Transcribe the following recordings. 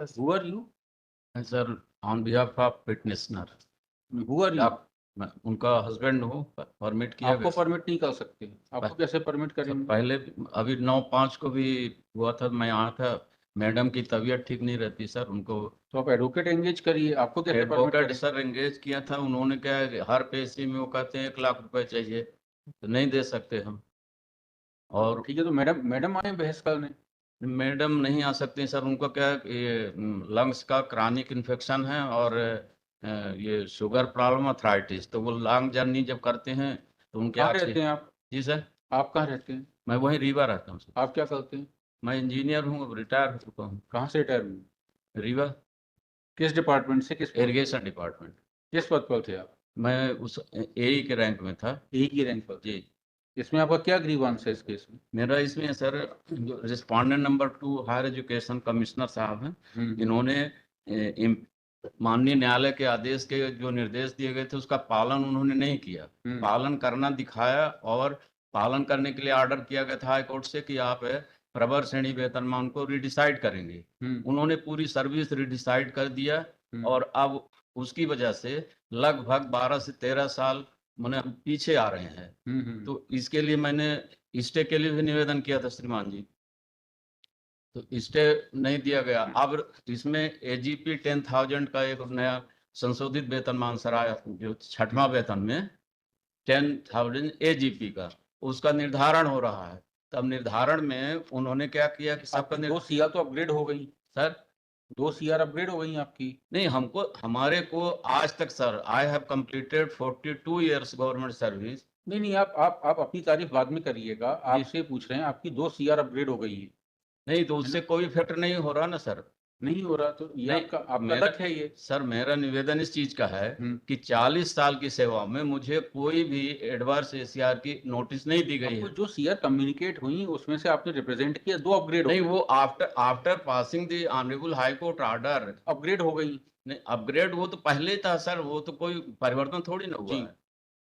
Who are you? Sir on behalf of petitioner. Who are you? आप मैं उनका husband हूँ, परमिट किया आपको गया। परमिट नहीं कर सकते, आपको कैसे परमिट सर करेंगे? पहले अभी 9/5 को भी हुआ था, मैं यहाँ था। मैडम की तबीयत ठीक नहीं रहती सर, उनको तो आप एडवोकेट एंगेज करिए, आपको कैसे परमिट एडवोकेट करें? सर एंगेज किया था। उन्होंने क्या है, हर पेशी में वो कहते हैं 1 लाख रुपए चाहिए, तो नहीं दे सकते हम। और ठीक है, तो मैडम मैडम आए बहस करने। मैडम नहीं आ सकती सर, उनको क्या है, ये लंग्स का क्रॉनिक इन्फेक्शन है और ये शुगर प्रॉब्लम, अथराइटिस। तो वो लॉन्ग जर्नी जब करते हैं तो उनके कहाँ आँख से। रहते हैं आप? जी सर। आप कहाँ रहते हैं? मैं वहीं रीवा रहता हूँ सर। आप क्या करते हैं? मैं इंजीनियर हूँ, रिटायर हो चुका हूँ। कहाँ से रिटायर हुए? रीवा। किस डिपार्टमेंट से, किस पद इरिगेशन डिपार्टमेंट। किस पद पर थे आप? मैं उस एई के रैंक में था। एक ही रैंक पर थे। जी। इसमें आपका क्या ग्रीवांस है इस केस में? मेरा इसमें सर, जो respondent number 2 higher education commissioner साहब हैं, हम्म। इन्होंने माननीय न्यायालय के आदेश के जो निर्देश दिए गए थे उसका पालन उन्होंने नहीं किया। हम्म। पालन करना दिखाया, और पालन करने के लिए ऑर्डर किया गया था हाई कोर्ट से कि आप प्रवर श्रेणी वेतनमान को रिडिसाइड करेंगे। हम्म। उन्होंने पूरी सर्विस रिडिसाइड कर दिया, हम्म। और अब उसकी वजह से लगभग 12 से 13 साल मैंने हम पीछे आ रहे हैं। हम्म। तो इसके लिए मैंने स्टे के लिए भी निवेदन किया था श्रीमान जी, तो स्टे नहीं दिया गया। अब इसमें एजीपी 10,000 का एक नया संशोधित वेतनमान सर आया, जो 6वां वेतन में 10,000 एजीपी का, उसका निर्धारण हो रहा है। तब निर्धारण में उन्होंने क्या किया कि सबका आपकी 2 CR तो अपग्रेड हो गई। सर 2 CR अपग्रेड हो गई आपकी। नहीं, हमको हमारे को आज तक sir, I have completed 42 years government service. नहीं नहीं, आप अपनी तारीफ बाद में करिएगा, जी। आपसे पूछ रहे हैं, आपकी 2 CR अपग्रेड हो गई है। नहीं, तो है ना? उससे कोई इफेक्ट नहीं हो रहा ना सर। नहीं हो रहा तो ये नहीं, आपका आपका मेरा लक है ये। सर, मेरा निवेदन इस चीज का है हम्म। कि 40 साल की सेवा में मुझे कोई भी एडवर्स एसीआर की नोटिस नहीं दी गई आपको है। जो CR कम्युनिकेट हुई उसमें से आपने रिप्रेजेंट किया, 2 अपग्रेड हो नहीं, गई। वो after after passing the honourable high court order. Upgrade हो गई। नहीं, अपग्रेड वो तो पहले था सर, वो तो कोई परिवर्तन थोड़ी ना जी। हुआ है।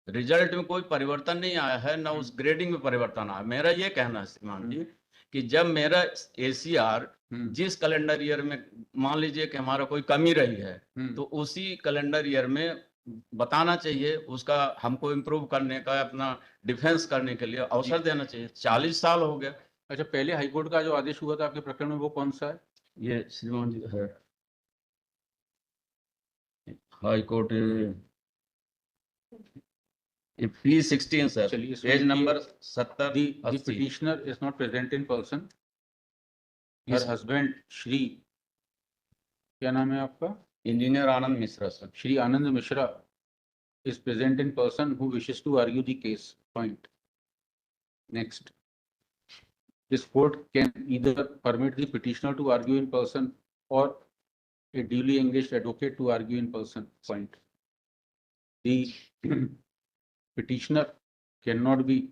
रिजल्ट में कोई परिवर्तन नहीं आया है, ना उस हम्म। ग्रेडिंग में परिवर्तन आया। मेरा ये कहना है श्रीमान हम्म। जी, कि जब मेरा एसीआर हम्म। जिस कैलेंडर ईयर में, मान लीजिए कि हमारा कोई कमी रही है, हम्म। तो उसी कैलेंडर ईयर में बताना चाहिए, उसका हमको इम्प्रूव करने का, अपना डिफेंस करने के लिए जी। अवसर देना चाहिए। 40 साल हो गया। अच्छा, पहले हाईकोर्ट का जो आदेश हुआ था आपके प्रकरण में, वो कौन सा है? ये श्रीमान जी है, हाई कोर्ट P16 सर, चलिए, इसमें पेज लिखिए, नंबर 70 दी 80। Petitioner is not present in person, her is husband Shri, क्या नाम है आपका? Engineer Anand Mishra sir. Shri Anand Mishra is present in person who wishes to argue the case. Point. Next. This court can either permit the petitioner to argue in person or a duly engaged advocate to argue in person. Point. The petitioner cannot be,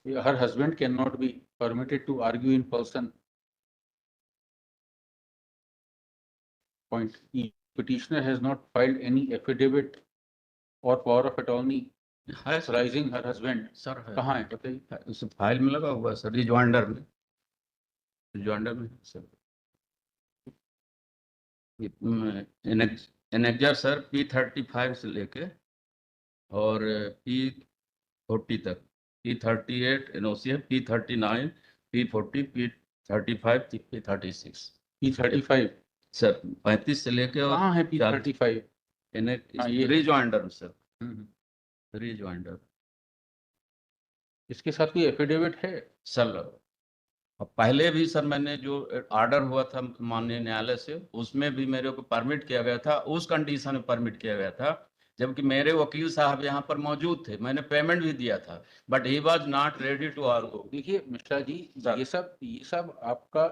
her husband cannot be permitted to argue in person. Point. The petitioner has not filed any affidavit or power of attorney है sir. authorizing her husband. Sir है, कहाँ है बताइए? उस file में लगा हुआ है सर, रिजॉइंडर में। रिजॉइंडर में सर, एनेक्जर सर P35 से लेके और P40 तक। P38 एनओसी है, P39, P40, P35, P36। P35 sir 35 से लेके और कहाँ है? P35? हाँ, ये रिजॉइंडर सर, हम्म। रिजॉइंडर इसके साथ कोई एफिडेविट है? सर। अब पहले भी सर, मैंने जो ऑर्डर हुआ था माननीय न्यायालय से, उसमें भी मेरे को परमिट किया गया था, उस कंडीशन में परमिट किया गया था, जबकि मेरे वकील साहब यहाँ पर मौजूद थे, मैंने पेमेंट भी दिया था, but he was not ready to argue. देखिए मिश्रा जी, सर। ये सब आपका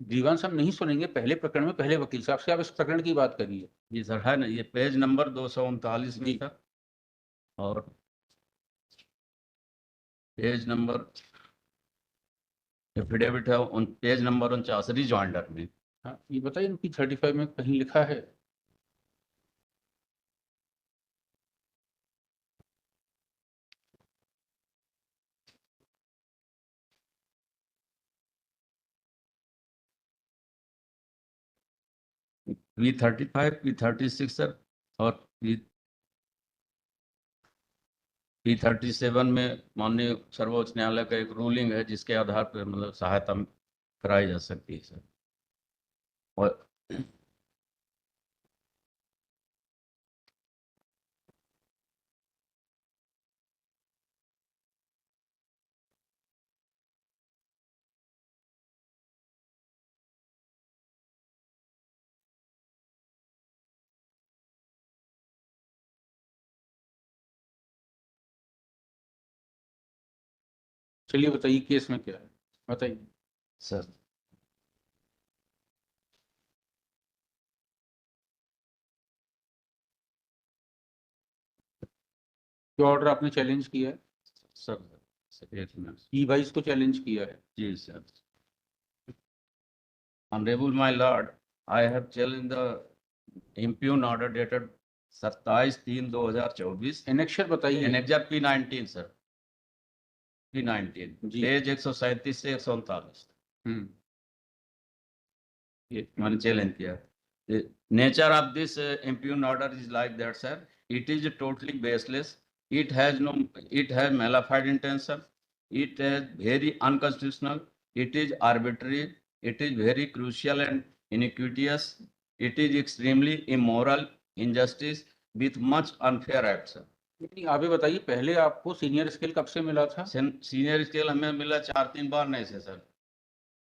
ग्रीवांस हम नहीं सुनेंगे पहले प्रकरण में, पहले वकील साहब से आप इस प्रकरण की बात करिए। जी सर, है ना, ये पेज नंबर 239 में जी। था, और पेज नंबर एफिडेविट है उन पेज नंबर 49 रिजॉइंडर में। हाँ, ये बताइए P35 में कहीं लिखा है? P35, P36 सर, और P37 में माननीय सर्वोच्च न्यायालय का एक रूलिंग है जिसके आधार पर मतलब सहायता कराई जा सकती है सर। और चलिए बताइए केस में क्या है, बताइए। सर जो ऑर्डर आपने चैलेंज किया है, सर एक मिनट E22 को चैलेंज किया है। जी sir. Honorable my lord, I have challenged the impugned order dated 27/3/2024, annexure बताइए। Annexure P19 सर, P19 जी। पेज 137 से 139 हम्म, ये मैंने चैलेंज किया। Nature of this impugned order is like that sir, it is totally baseless, it has malafide intention, it is very unconstitutional, it is arbitrary, it is very crucial and iniquitous, it is extremely immoral, injustice with much unfair acts sir। नहीं, आप ये बताइए पहले आपको senior scale कब से मिला था? सीनियर स्केल हमें मिला 4-3 बार नहीं से सर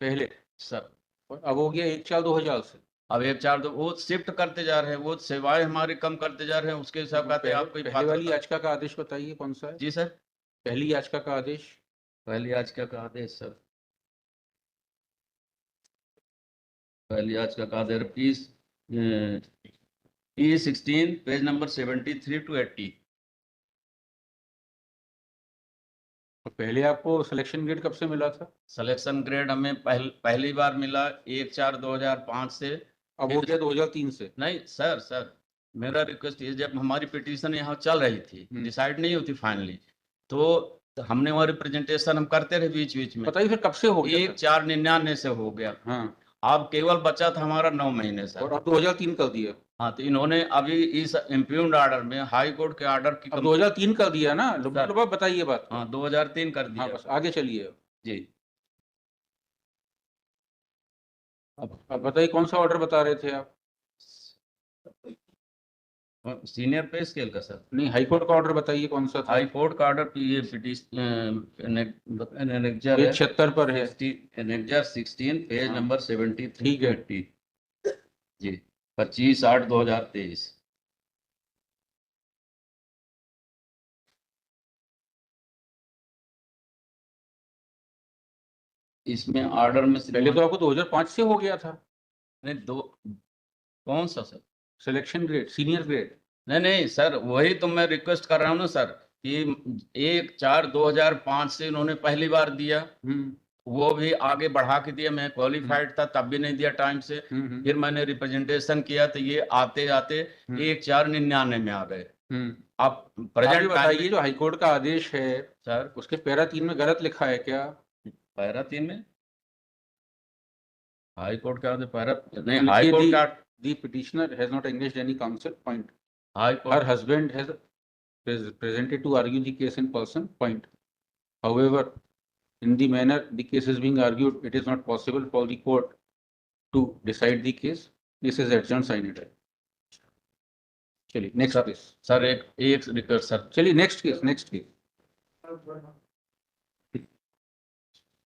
पहले सर। और अब हो गया 1/4/2000 से। अब 1/4 वो शिफ्ट करते जा रहे हैं, वो सेवाएं हमारी कम करते जा रहे हैं, उसके हिसाब कहते हैं आप कोई पहले वाली याचिका का आदेश बताइए कौन सा है? जी सर। पहली याचिका का आदेश, पहली याचिका का आदेश सर, पहली याचिका का आदेश P16 पेज नंबर 73 to 80। और पहले आपको सिलेक्शन ग्रेड कब से मिला था? सिलेक्शन ग्रेड हमें पहली बार मिला 1/4/2005 से। अब हो गया 2003 से। नहीं सर मेरा रिक्वेस्ट ये, जब हमारी पिटीशन यहाँ चल रही थी, डिसाइड नहीं होती फाइनली, तो हमने वहाँ रिप्रेजेंटेशन हम करते रहे बीच बीच में। बताइए फिर कब से हो गया? 1/4/99 से हो गया। हाँ, अब केवल बचा था हमारा 9 महीने सर। और अब 2003 कर दिया। हाँ, तो इन्होंने अभी इस इम्प्यूग्ड ऑर्डर में हाई कोर्ट के ऑर्डर की अब 2003 कर दिया ना, सर। बताइए बात। हाँ 2003 कर दिया। हाँ, बस आगे चलिए जी। अब बताइए कौन सा ऑर्डर बता रहे थे आप? सीनियर पे स्केल का सर। नहीं, हाई कोर्ट का ऑर्डर बताइए कौन सा था? हाई कोर्ट का ऑर्डर ये एनेक्जर पेज 76 पर है। एनेक्जर 16 पेज हाँ। नंबर 73 ठीक है। 80 जी 25/8/2023। इसमें ऑर्डर में पहले तो आपको 2005 से हो गया था। नहीं, दो कौन सा sir? Selection grade, senior grade. नहीं सर, वही तो मैं रिक्वेस्ट कर रहा हूँ ना सर, कि 1/4/2005 से इन्होंने पहली बार दिया, वो भी आगे बढ़ा के दिया। मैं क्वालिफाइड था तब भी नहीं दिया टाइम से। फिर मैंने रिप्रेजेंटेशन किया तो ये आते आते 1/4/99 में आ गए। आप प्रेजेंट बताइए जो हाईकोर्ट का आदेश है सर, उसके पैरा 3 में गलत लिखा है क्या? पैरा 3 में हाई कोर्ट का पैरा नहीं, हाई कोर्ट का the petitioner has not engaged any counsel, point. High Her court husband has presented to argue the case in person, point. However, in the manner the case is being argued, it is not possible for the court to decide the case. This is adjourned sine die. चलिए next case. Sir एक request sir. चलिए next case